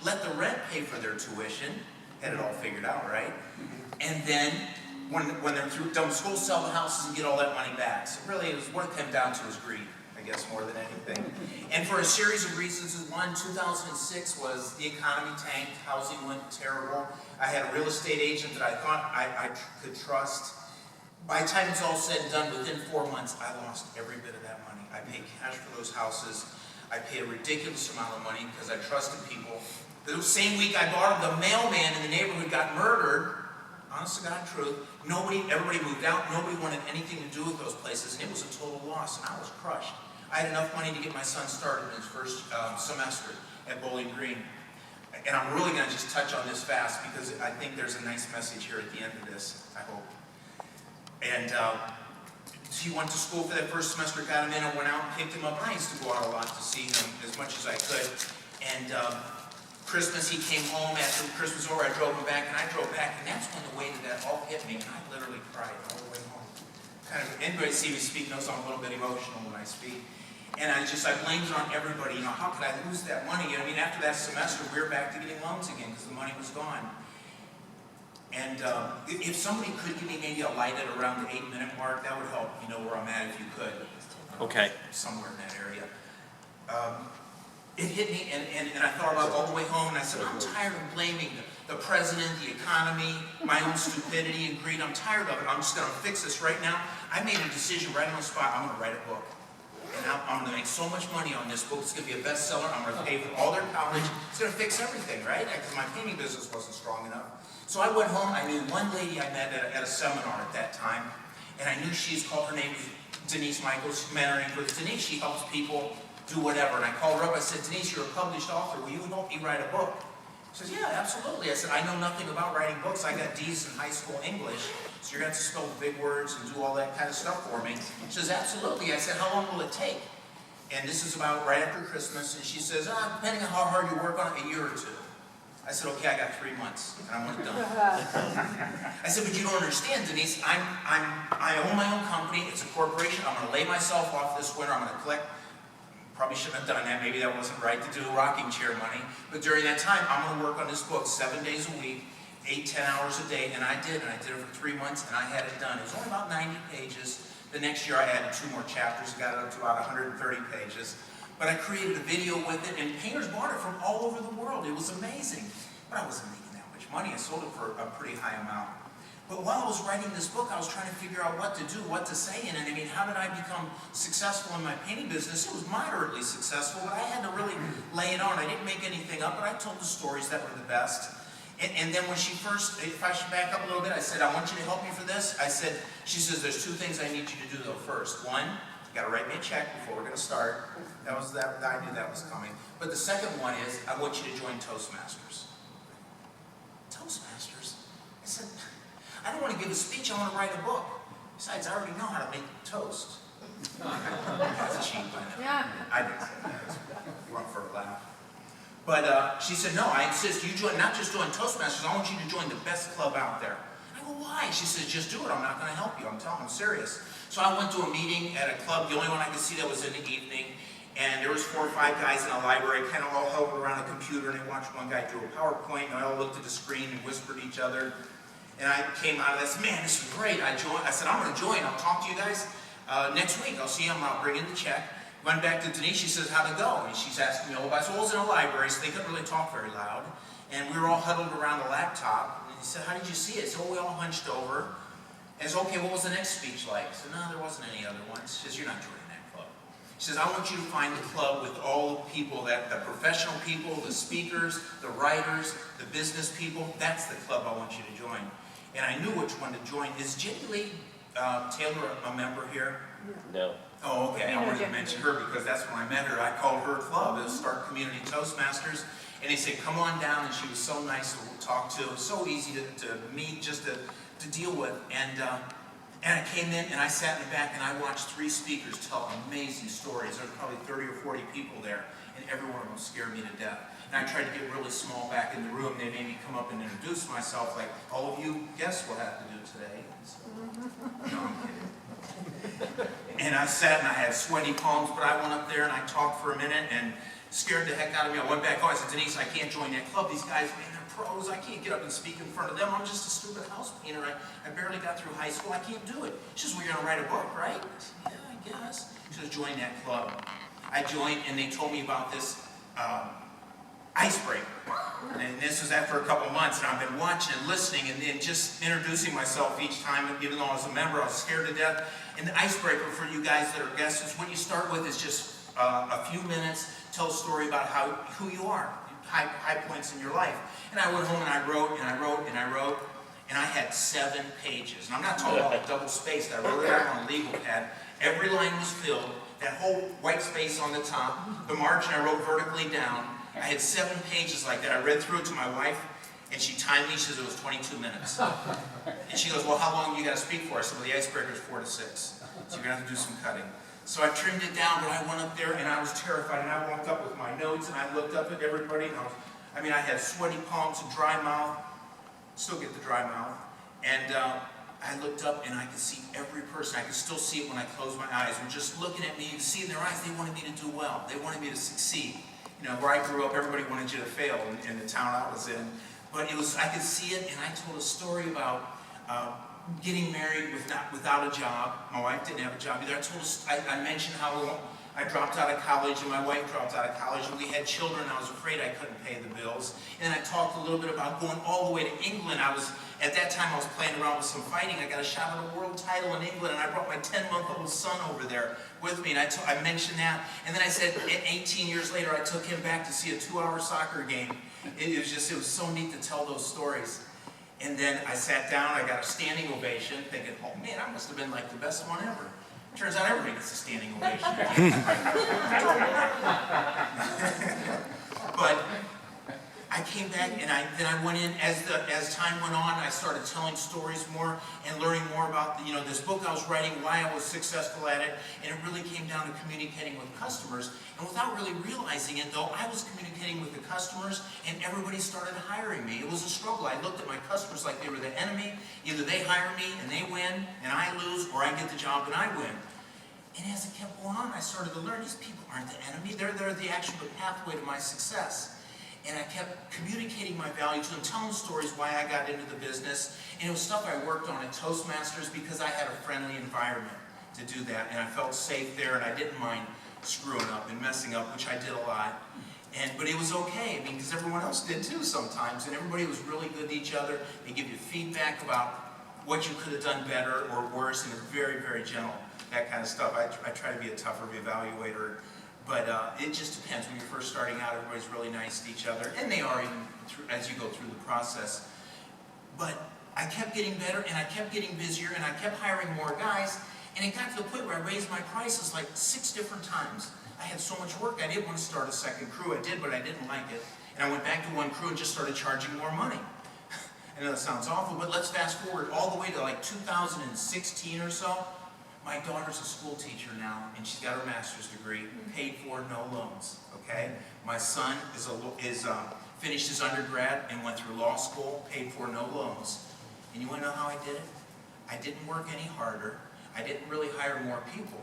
let the rent pay for their tuition, had it all figured out, right? And then when they're done with school, sell the houses and get all that money back. So really, what it came down to was greed, I guess, more than anything. And for a series of reasons, one, 2006 was the economy tanked, housing went terrible. I had a real estate agent that I thought I could trust. By the time it's all said and done, within 4 months, I lost every bit of that money. I paid cash for those houses. I paid a ridiculous amount of money because I trusted people. The same week I bought them, the mailman in the neighborhood got murdered. Honest to God truth. Everybody moved out. Nobody wanted anything to do with those places. And it was a total loss, and I was crushed. I had enough money to get my son started in his first semester at Bowling Green. And I'm really going to just touch on this fast because I think there's a nice message here at the end of this, I hope. And he went to school for that first semester, got him in, and went out and picked him up. I used to go out a lot to see him as much as I could. And Christmas, he came home after Christmas over. I drove him back, and I drove back, and that's when the weight of that all hit me, and I literally cried all the way home. Anybody see me speak knows I'm a little bit emotional when I speak. And I blamed it on everybody. How could I lose that money? After that semester, we were back to getting loans again because the money was gone. And if somebody could give me maybe a light at around the 8-minute mark, that would help me know where I'm at if you could. Okay. Somewhere in that area. It hit me, and I thought about it all the way home, and I said, I'm tired of blaming the president, the economy, my own stupidity and greed. I'm tired of it. I'm just going to fix this right now. I made a decision right on the spot. I'm going to write a book. And I'm going to make so much money on this book. It's going to be a bestseller. I'm going to pay for all their college. It's going to fix everything, right? Because my painting business wasn't strong enough. So I went home. I knew one lady I met at a seminar at that time, and I knew her name was Denise Michaels. She met her name was Denise. She helps people do whatever. And I called her up. I said, Denise, you're a published author. Will you help me write a book? She says, yeah, absolutely. I said, I know nothing about writing books. I got D's in high school English, so you're going to have to spell big words and do all that kind of stuff for me. She says, absolutely. I said, how long will it take? And this is about right after Christmas. And she says, depending on how hard you work on it, a year or two. I said, okay, I got 3 months, and I want it done. I said, but you don't understand, Denise. I own my own company. It's a corporation. I'm going to lay myself off this winter. I'm going to collect. Probably shouldn't have done that. Maybe that wasn't right to do rocking chair money. But during that time, I'm going to work on this book 7 days a week, 8-10 hours a day. And I did. And I did it for 3 months, and I had it done. It was only about 90 pages. The next year, I added 2 more chapters. Got it up to about 130 pages. But I created a video with it, and painters bought it from all over the world. It was amazing. But I wasn't making that much money. I sold it for a pretty high amount. But while I was writing this book, I was trying to figure out what to do, what to say in it. How did I become successful in my painting business? It was moderately successful, but I had to really lay it on. I didn't make anything up, but I told the stories that were the best. And then when if I should back up a little bit, I said, I want you to help me for this. She says, there's 2 things I need you to do though first. One, you got to write me a check before we're going to start. I knew that was coming. But the second one is, I want you to join Toastmasters. Toastmasters? I said, I don't want to give a speech, I want to write a book. Besides, I already know how to make toast. That's cheap, I know. Yeah. I didn't say that. You want for a laugh. But she said, no, I insist you join, not just join Toastmasters, I want you to join the best club out there. I go, why? She says, just do it, I'm not going to help you, I'm serious. So I went to a meeting at a club, the only one I could see that was in the evening, and there was 4 or 5 guys in a library, kind of all huddled around a computer, and they watched one guy do a PowerPoint, and they all looked at the screen and whispered to each other. And I came out of this, man, this is great. I said, I'm going to join. I'll talk to you guys next week. I'll see you. I'll bring in the check. Went back to Denise. She says, how'd it go? And she's asking me all about it. So I was in a library, so they couldn't really talk very loud. And we were all huddled around a laptop. And he said, how did you see it? So we all hunched over. And I said, okay, what was the next speech like? I said, no, there wasn't any other one. She says, you're not joining that club. She says, I want you to find the club with all the people, the professional people, the speakers, the writers, the business people. That's the club I want you to join. And I knew which one to join. Is Jenny Lee Taylor a member here? No. Oh, okay. I wanted to mention her because that's when I met her. I called her club. It was Start Community Toastmasters. And they said, come on down. And she was so nice to talk to. It was so easy to meet, just to deal with. And I came in and I sat in the back and I watched 3 speakers tell amazing stories. There were probably 30 or 40 people there. And every one of them scared me to death. And I tried to get really small back in the room. They made me come up and introduce myself, like, all of you, guess what I have to do today? So, no, I'm kidding. And I sat and I had sweaty palms, but I went up there and I talked for a minute, and scared the heck out of me. I went back home. I said, Denise, I can't join that club. These guys, man, they're pros. I can't get up and speak in front of them. I'm just a stupid house painter. I barely got through high school. I can't do it. She says, well, you're going to write a book, right? I said, yeah, I guess. She says, join that club. I joined, and they told me about this icebreaker. And this was after a couple months, and I've been watching and listening and just introducing myself each time. And even though I was a member, I was scared to death. And the icebreaker for you guys that are guests is what you start with is just a few minutes, tell a story about who you are, high points in your life. And I went home and I wrote and I wrote and I wrote, and I had 7 pages. And I'm not talking about double spaced. I wrote it out on a legal pad. Every line was filled. That whole white space on the top, the margin I wrote vertically down. I had 7 pages like that. I read through it to my wife, and she timed me. She says it was 22 minutes. And she goes, well, how long do you got to speak for? I said, well, the icebreaker is 4 to 6. So you're going to have to do some cutting. So I trimmed it down, but I went up there, and I was terrified. And I walked up with my notes, and I looked up at everybody. And I had sweaty palms and dry mouth. Still get the dry mouth. And I looked up, and I could see every person. I could still see it when I closed my eyes. They were just looking at me. You could see in their eyes, they wanted me to do well. They wanted me to succeed. You know, where I grew up, everybody wanted you to fail in the town I was in. But I could see it, and I told a story about getting married without a job. My wife didn't have a job either. I mentioned how I dropped out of college, and my wife dropped out of college, and we had children. I was afraid I couldn't pay the bills. And then I talked a little bit about going all the way to England. At that time, I was playing around with some fighting. I got a shot at a world title in England, and I brought my 10-month-old son over there with me, and I mentioned that. And then I said, 18 years later, I took him back to see a 2-hour soccer game. It was so neat to tell those stories. And then I sat down, I got a standing ovation, thinking, oh man, I must have been like the best one ever. Turns out everybody gets a standing ovation. But I came back, and then I went in, as time went on, I started telling stories more and learning more about this book I was writing, why I was successful at it, and it really came down to communicating with customers. And without really realizing it, though, I was communicating with the customers, and everybody started hiring me. It was a struggle. I looked at my customers like they were the enemy. Either they hire me and they win, and I lose, or I get the job and I win. And as it kept going on, I started to learn these people aren't the enemy. They're the actual pathway to my success. And I kept communicating my value to them, telling stories why I got into the business. And it was stuff I worked on at Toastmasters because I had a friendly environment to do that. And I felt safe there, and I didn't mind screwing up and messing up, which I did a lot. But it was okay, because everyone else did too sometimes. And everybody was really good to each other. They give you feedback about what you could have done better or worse, and it's very, very gentle, that kind of stuff. I try to be a tougher evaluator. But it just depends. When you're first starting out, everybody's really nice to each other, and they are even as you go through the process. But I kept getting better, and I kept getting busier, and I kept hiring more guys, and it got to the point where I raised my prices like 6 different times. I had so much work, I didn't want to start a second crew. I did, but I didn't like it. And I went back to one crew and just started charging more money. I know that sounds awful, but let's fast forward all the way to like 2016 or so. My daughter's a school teacher now, and she's got her master's degree, paid for, no loans, okay? My son finished his undergrad and went through law school, paid for, no loans. And you want to know how I did it? I didn't work any harder. I didn't really hire more people.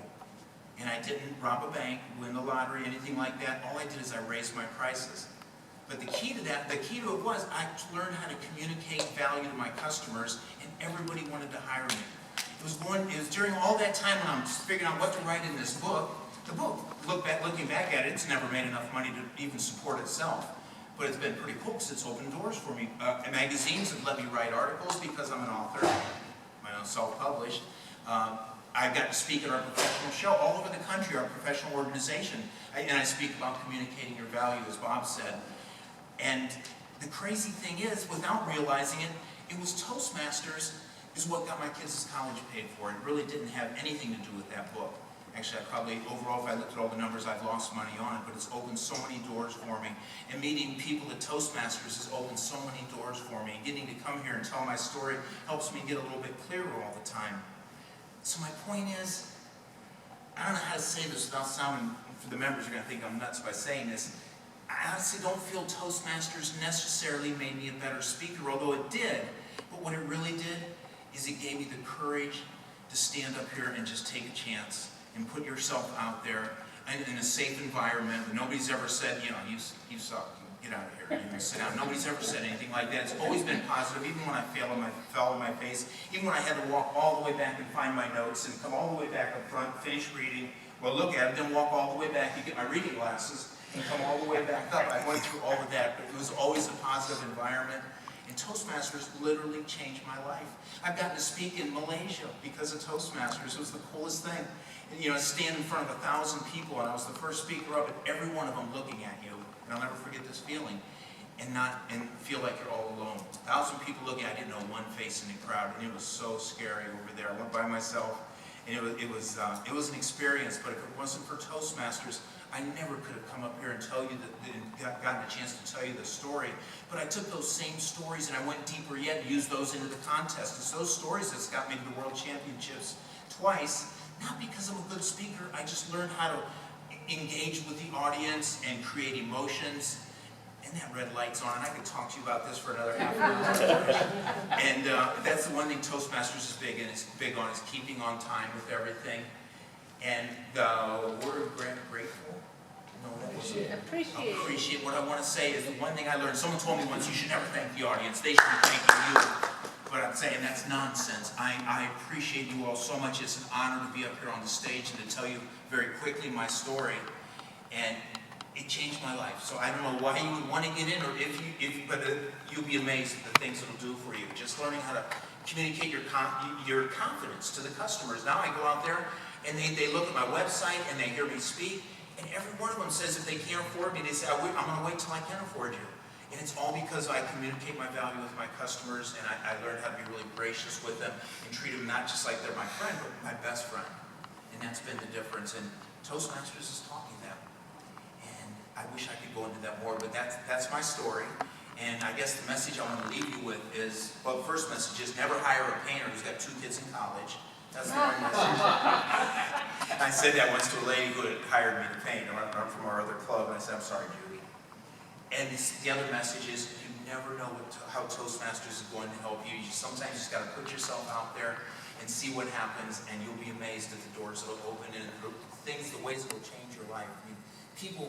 And I didn't rob a bank, win the lottery, anything like that. All I did is I raised my prices. But the key to it was I learned how to communicate value to my customers, and everybody wanted to hire me. It was during all that time when I'm figuring out what to write in this book. The book, looking back at it, it's never made enough money to even support itself. But it's been pretty cool because it's opened doors for me. Magazines have let me write articles because I'm an author, my own self-published. I got to speak at our professional show all over the country, our professional organization. And I speak about communicating your value, as Bob said. And the crazy thing is, without realizing it, it was Toastmasters is what got my kids' college paid for. It really didn't have anything to do with that book. Actually, overall, if I looked at all the numbers, I've lost money on it, but it's opened so many doors for me. And meeting people at Toastmasters has opened so many doors for me. Getting to come here and tell my story helps me get a little bit clearer all the time. So my point is, I don't know how to say this without sounding, for the members are going to think I'm nuts by saying this. I honestly don't feel Toastmasters necessarily made me a better speaker, although it did. But what it really did is it gave me the courage to stand up here and just take a chance and put yourself out there. in a safe environment. Nobody's ever said, you know, you suck, get out of here, you know, sit down. Nobody's ever said anything like that. It's always been positive, even when I fell on my face, even when I had to walk all the way back and find my notes and come all the way back up front, finish reading, well, look at it, then walk all the way back and get my reading glasses and come all the way back up. I went through all of that, but it was always a positive environment. And Toastmasters literally changed my life. I've gotten to speak in Malaysia because of Toastmasters. It was the coolest thing. And, you know, stand in front of 1,000 people, and I was the first speaker up, and every one of them looking at you. And I'll never forget this feeling, and feel like you're all alone. 1,000 people looking. I didn't know one face in the crowd, and it was so scary over there. I went by myself, and it was an experience. But if it wasn't for Toastmasters, I never could have come up here and gotten a chance to tell you the story. But I took those same stories and I went deeper yet and used those into the contest. It's those stories that's got me to the World Championships twice. Not because I'm a good speaker, I just learned how to engage with the audience and create emotions. And that red light's on, and I could talk to you about this for another half hour. And that's the one thing Toastmasters is big on, is keeping on time with everything. And we're grateful. No, that was appreciate. What I want to say is the one thing I learned. Someone told me once, you should never thank the audience. They should be thanking you. But I'm saying that's nonsense. I appreciate you all so much. It's an honor to be up here on the stage and to tell you very quickly my story. And it changed my life. So I don't know why you would want to get in, or but you'll be amazed at the things it'll do for you. Just learning how to communicate your confidence to the customers. Now I go out there and they look at my website and they hear me speak, and every one of them says if they can't afford me, they say, I'm going to wait till I can afford you. And it's all because I communicate my value with my customers, and I learned how to be really gracious with them and treat them not just like they're my friend, but my best friend. And that's been the difference. And Toastmasters has taught me that. And I wish I could go into that more, but that's my story. And I guess the message I want to leave you with is, well, the first message is never hire a painter who's got 2 kids in college. That's the one message. I said that once to a lady who had hired me to paint from our other club, and I said, I'm sorry, Judy. And the other message is, you never know how Toastmasters is going to help you. Sometimes you just got to put yourself out there and see what happens, and you'll be amazed at the doors that will open and the ways that will change your life. I mean, people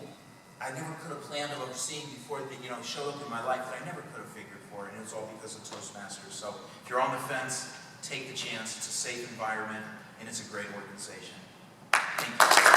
I never could have planned on seeing before they, showed up in my life that I never could have figured for, and it was all because of Toastmasters. So if you're on the fence, take the chance. It's a safe environment, and it's a great organization. Thank you.